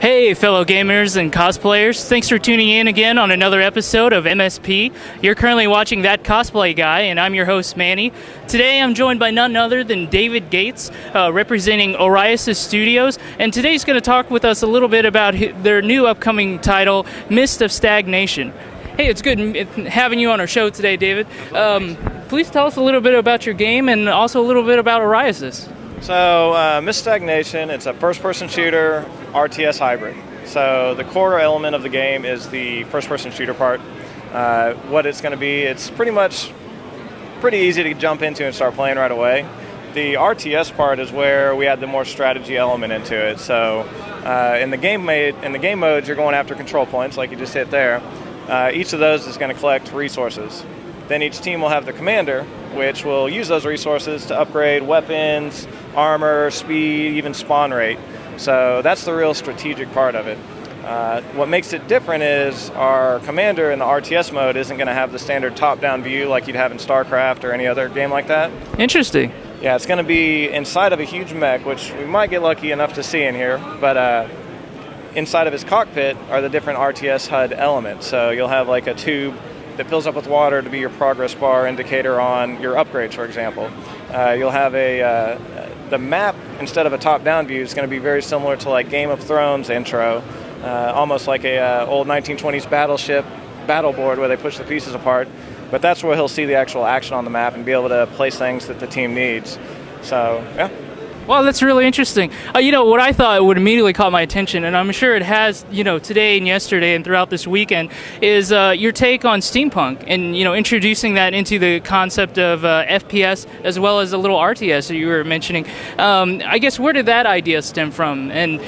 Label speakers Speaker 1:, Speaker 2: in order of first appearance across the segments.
Speaker 1: Hey, fellow gamers and cosplayers. Thanks for tuning in again on another episode of MSP. You're currently watching ThatCosplayGuy, and I'm your host, Manny. Today, I'm joined by none other than David Gates, representing Osiris Studios, and today he's going to talk with us a little bit about their new upcoming title, Mist of Stagnation. Hey, it's good having you on our show today, David. Please tell us a little bit about your game and also a little bit about Osiris.
Speaker 2: So, Mist of Stagnation, it's a first-person shooter RTS hybrid. So the core element of the game is the first-person shooter part. What it's going to be, it's pretty easy to jump into and start playing right away. The RTS part is where we add the more strategy element into it. So in the game modes, you're going after control points, like you just hit there. Each of those is going to collect resources. Then each team will have the commander, which will use those resources to upgrade weapons, armor, speed, even spawn rate. So that's the real strategic part of it. What makes it different is our commander in the RTS mode isn't going to have the standard top-down view like you'd have in StarCraft or any other game like that.
Speaker 1: Interesting.
Speaker 2: Yeah, it's going to be inside of a huge mech, which we might get lucky enough to see in here, but inside of his cockpit are the different RTS HUD elements. So you'll have like a tube that fills up with water to be your progress bar indicator on your upgrades, for example. You'll have the map, instead of a top-down view, is going to be very similar to like Game of Thrones intro, almost like a old 1920s battleship battle board where they push the pieces apart. But that's where he'll see the actual action on the map and be able to place things that the team needs. So, yeah.
Speaker 1: Well, that's really interesting. What I thought would immediately caught my attention, and I'm sure it has, today and yesterday and throughout this weekend, is your take on steampunk and, introducing that into the concept of FPS as well as a little RTS that you were mentioning. I guess, where did that idea stem from? And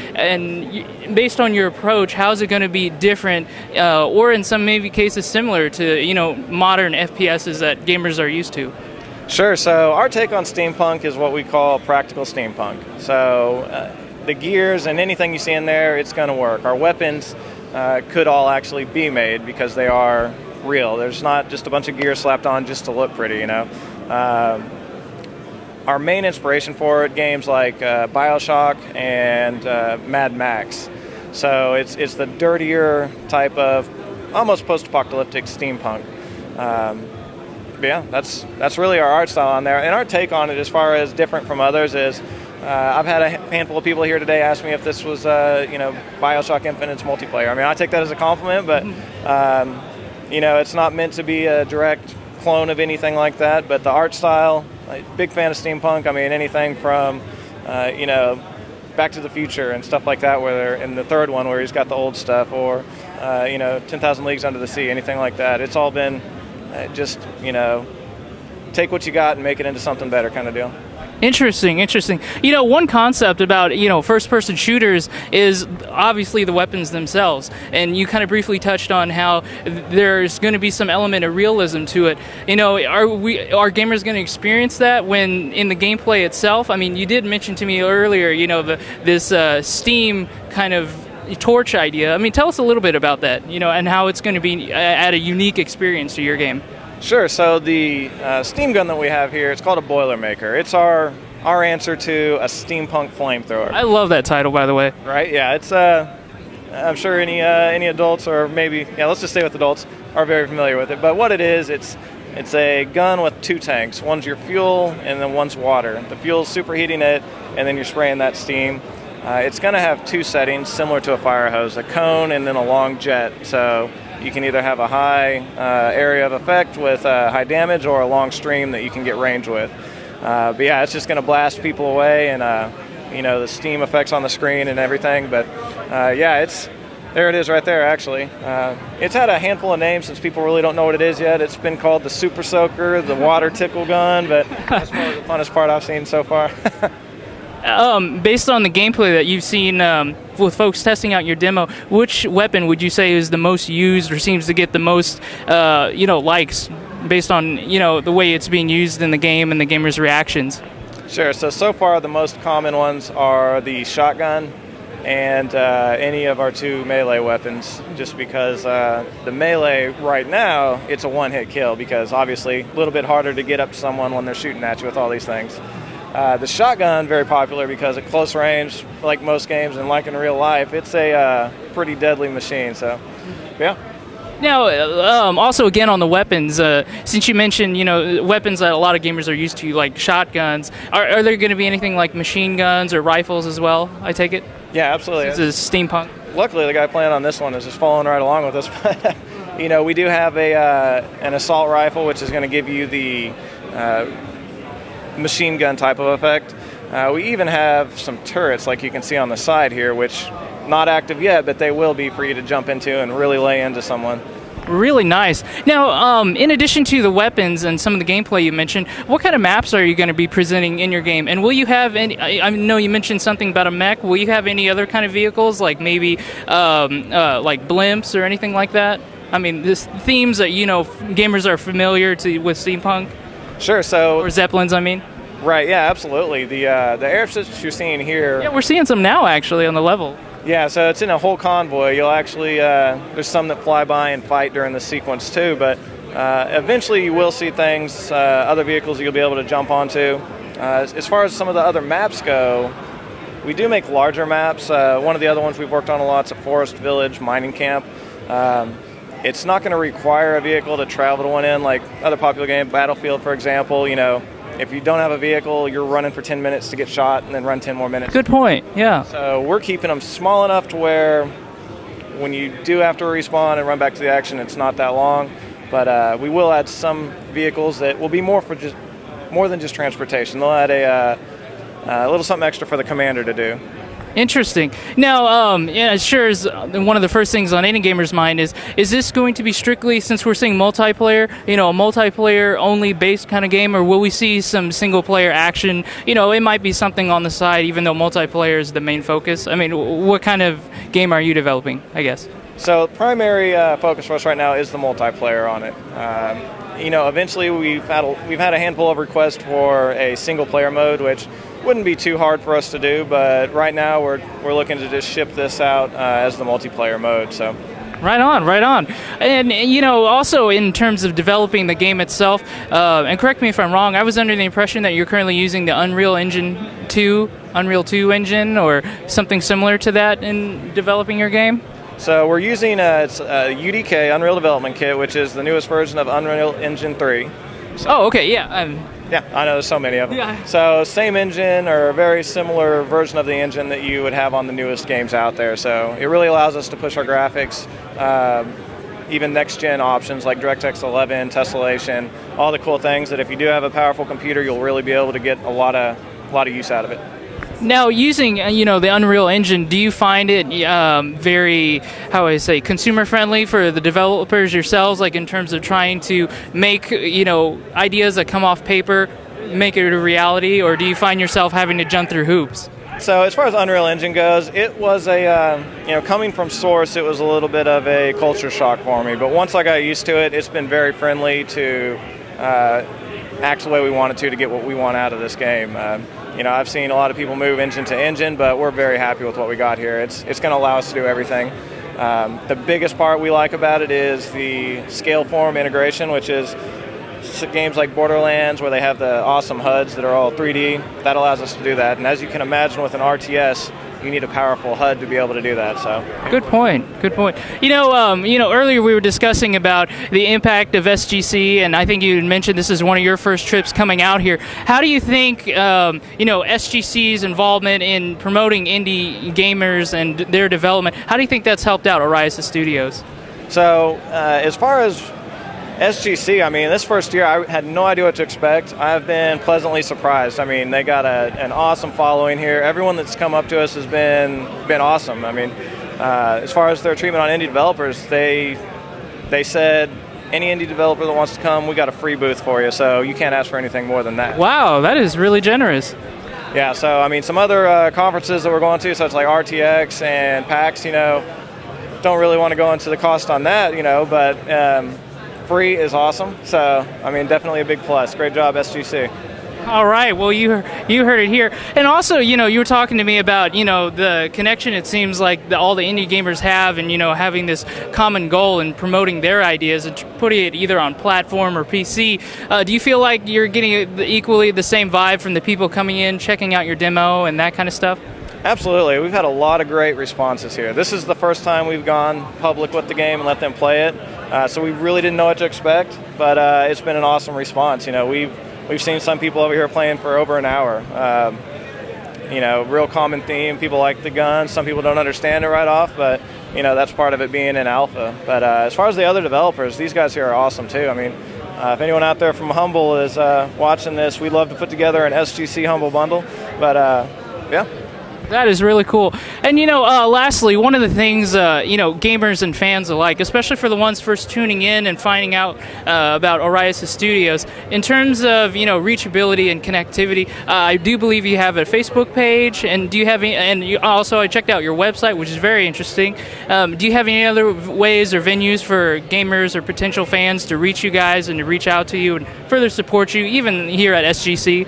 Speaker 1: based on your approach, how is it going to be different or in some maybe cases similar to, modern FPSs that gamers are used to?
Speaker 2: Sure. So our take on steampunk is what we call practical steampunk. So the gears and anything you see in there, it's going to work. Our weapons could all actually be made because they are real. There's not just a bunch of gear slapped on just to look pretty, Our main inspiration for it, games like BioShock and Mad Max. So it's the dirtier type of almost post-apocalyptic steampunk. Yeah, that's really our art style on there. And our take on it, as far as different from others, is I've had a handful of people here today ask me if this was, BioShock Infinite's multiplayer. I mean, I take that as a compliment, but, it's not meant to be a direct clone of anything like that. But the art style, big fan of steampunk. I mean, anything from, Back to the Future and stuff like that, where in the third one where he's got the old stuff, or, 10,000 Leagues Under the Sea, anything like that. It's all been just, take what you got and make it into something better kind of deal.
Speaker 1: Interesting. One concept about, first-person shooters is obviously the weapons themselves. And you kind of briefly touched on how there's going to be some element of realism to it. Are gamers going to experience that when in the gameplay itself? I mean, you did mention to me earlier, this Steam kind of torch idea. I mean, tell us a little bit about that, and how it's going to be add a unique experience to your game.
Speaker 2: Sure. So the steam gun that we have here, it's called a Boilermaker. It's our answer to a steampunk flamethrower. I
Speaker 1: love that title, by the way.
Speaker 2: Right? Yeah. It's I'm sure any adults, or maybe let's just stay with adults, are very familiar with it. But what it is, it's a gun with two tanks. One's your fuel, and then one's water. The fuel's superheating it, and then you're spraying that steam. It's going to have two settings similar to a fire hose, a cone and then a long jet. So you can either have a high area of effect with high damage, or a long stream that you can get range with. But yeah, it's just going to blast people away, and the steam effects on the screen and everything. But there it is right there, actually. It's had a handful of names since people really don't know what it is yet. It's been called the Super Soaker, the Water Tickle Gun, but that's probably the funnest part I've seen so far.
Speaker 1: Based on the gameplay that you've seen with folks testing out your demo, which weapon would you say is the most used or seems to get the most, likes based on, the way it's being used in the game and the gamers' reactions?
Speaker 2: Sure. So far the most common ones are the shotgun and any of our two melee weapons, just because the melee right now, it's a one-hit kill, because obviously a little bit harder to get up to someone when they're shooting at you with all these things. The shotgun, very popular because at close range, like most games and like in real life, it's a pretty deadly machine. So, yeah.
Speaker 1: Now, also again on the weapons, since you mentioned, weapons that a lot of gamers are used to, like shotguns, are there going to be anything like machine guns or rifles as well, I take it?
Speaker 2: Yeah, absolutely.
Speaker 1: This is steampunk.
Speaker 2: Luckily, the guy playing on this one is just following right along with us. We do have an assault rifle, which is going to give you the machine gun type of effect. We even have some turrets, like you can see on the side here, which not active yet, but they will be for you to jump into and really lay into someone.
Speaker 1: Really nice. Now, in addition to the weapons and some of the gameplay you mentioned, what kind of maps are you going to be presenting in your game? And will you have any, I know you mentioned something about a mech, will you have any other kind of vehicles, like maybe like blimps or anything like that? I mean, this themes that, gamers are familiar with steampunk?
Speaker 2: Sure, so...
Speaker 1: Or Zeppelins, I mean.
Speaker 2: Right, yeah, absolutely. The airships you're seeing here...
Speaker 1: Yeah, we're seeing some now, actually, on the level.
Speaker 2: Yeah, so it's in a whole convoy. You'll actually, there's some that fly by and fight during the sequence too, but eventually you will see things, other vehicles you'll be able to jump onto. As far as some of the other maps go, we do make larger maps. One of the other ones we've worked on a lot is a forest village mining camp. It's not going to require a vehicle to travel to one end like other popular games, Battlefield, for example. If you don't have a vehicle, you're running for 10 minutes to get shot and then run 10 more minutes.
Speaker 1: Good point, yeah.
Speaker 2: So we're keeping them small enough to where when you do have to respawn and run back to the action, it's not that long. But we will add some vehicles that will be more than just transportation. They'll add a little something extra for the commander to do.
Speaker 1: Interesting. Now, sure is one of the first things on any gamer's mind is this going to be strictly, since we're seeing multiplayer, a multiplayer only based kind of game, or will we see some single player action? It might be something on the side, even though multiplayer is the main focus. I mean, what kind of game are you developing, I guess?
Speaker 2: So primary focus for us right now is the multiplayer on it. Eventually we've had a handful of requests for a single player mode, which wouldn't be too hard for us to do, but right now we're looking to just ship this out as the multiplayer mode. So.
Speaker 1: Right on. And, also in terms of developing the game itself, and correct me if I'm wrong, I was under the impression that you're currently using the Unreal 2 engine, or something similar to that in developing your game?
Speaker 2: So we're using a UDK, Unreal Development Kit, which is the newest version of Unreal Engine 3. So,
Speaker 1: oh, okay, yeah.
Speaker 2: Yeah, I know there's so many of them.
Speaker 1: Yeah.
Speaker 2: So same engine, or a very similar version of the engine that you would have on the newest games out there. So it really allows us to push our graphics, even next-gen options like DirectX 11, Tessellation, all the cool things that if you do have a powerful computer, you'll really be able to get a lot of use out of it.
Speaker 1: Now, using the Unreal Engine, do you find it very, consumer friendly for the developers yourselves, like in terms of trying to make ideas that come off paper, make it a reality, or do you find yourself having to jump through hoops?
Speaker 2: So as far as Unreal Engine goes, it was coming from Source, it was a little bit of a culture shock for me. But once I got used to it, it's been very friendly to act the way we wanted to get what we want out of this game. I've seen a lot of people move engine to engine, but we're very happy with what we got here. It's going to allow us to do everything. The biggest part we like about it is the scale form integration, which is games like Borderlands where they have the awesome HUDs that are all 3D. That allows us to do that. And as you can imagine with an RTS, you need a powerful HUD to be able to do that. So
Speaker 1: good point. Earlier we were discussing about the impact of SGC, and I think you mentioned this is one of your first trips coming out here. How do you think SGC's involvement in promoting indie gamers and their development, how do you think that's helped out Osiris Studios?
Speaker 2: So as far as SGC, this first year I had no idea what to expect. I've been pleasantly surprised. They got an awesome following here. Everyone that's come up to us has been awesome. As far as their treatment on indie developers, they said any indie developer that wants to come, we got a free booth for you. So you can't ask for anything more than that.
Speaker 1: Wow, that is really generous.
Speaker 2: Yeah. So some other conferences that we're going to, such like RTX and PAX, don't really want to go into the cost on that, but. Free is awesome, so definitely a big plus. Great job, SGC.
Speaker 1: All right. Well, you heard it here. And also, you were talking to me about, the connection it seems like all the indie gamers have and, having this common goal and promoting their ideas and putting it either on platform or PC. Do you feel like you're getting equally the same vibe from the people coming in, checking out your demo and that kind of stuff?
Speaker 2: Absolutely. We've had a lot of great responses here. This is the first time we've gone public with the game and let them play it. So we really didn't know what to expect, but it's been an awesome response. We've seen some people over here playing for over an hour. Real common theme. People like the guns. Some people don't understand it right off, but that's part of it being in alpha. But as far as the other developers, these guys here are awesome too. I mean, if anyone out there from Humble is watching this, we'd love to put together an SGC Humble bundle. But yeah.
Speaker 1: That is really cool. And, lastly, one of the things, gamers and fans alike, especially for the ones first tuning in and finding out about Osiris Studios, in terms of, reachability and connectivity, I do believe you have a Facebook page, and do you have any, and also I checked out your website, which is very interesting. Do you have any other ways or venues for gamers or potential fans to reach you guys and to reach out to you and further support you, even here at SGC?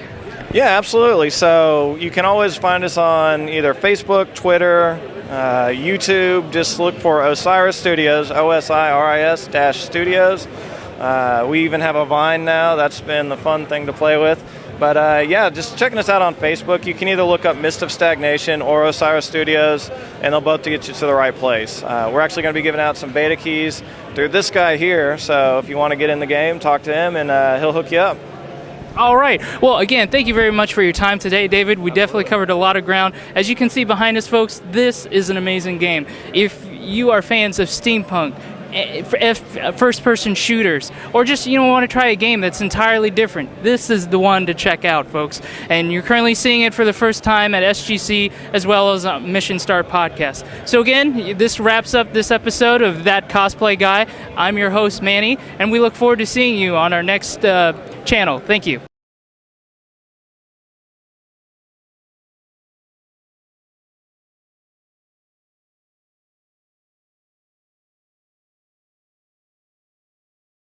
Speaker 2: Yeah, absolutely. So you can always find us on either Facebook, Twitter, YouTube. Just look for Osiris Studios, OSIRIS-Studios. We even have a Vine now. That's been the fun thing to play with. But just checking us out on Facebook. You can either look up Mist of Stagnation or Osiris Studios, and they'll both get you to the right place. We're actually going to be giving out some beta keys through this guy here. So if you want to get in the game, talk to him, and he'll hook you up.
Speaker 1: All right. Well, again, thank you very much for your time today, David. We definitely covered a lot of ground. As you can see behind us, folks, this is an amazing game. If you are fans of steampunk, first-person shooters, or just want to try a game that's entirely different, this is the one to check out, folks. And you're currently seeing it for the first time at SGC as well as Mission Start Podcast. So again, this wraps up this episode of That Cosplay Guy. I'm your host, Manny, and we look forward to seeing you on our next channel. Thank you.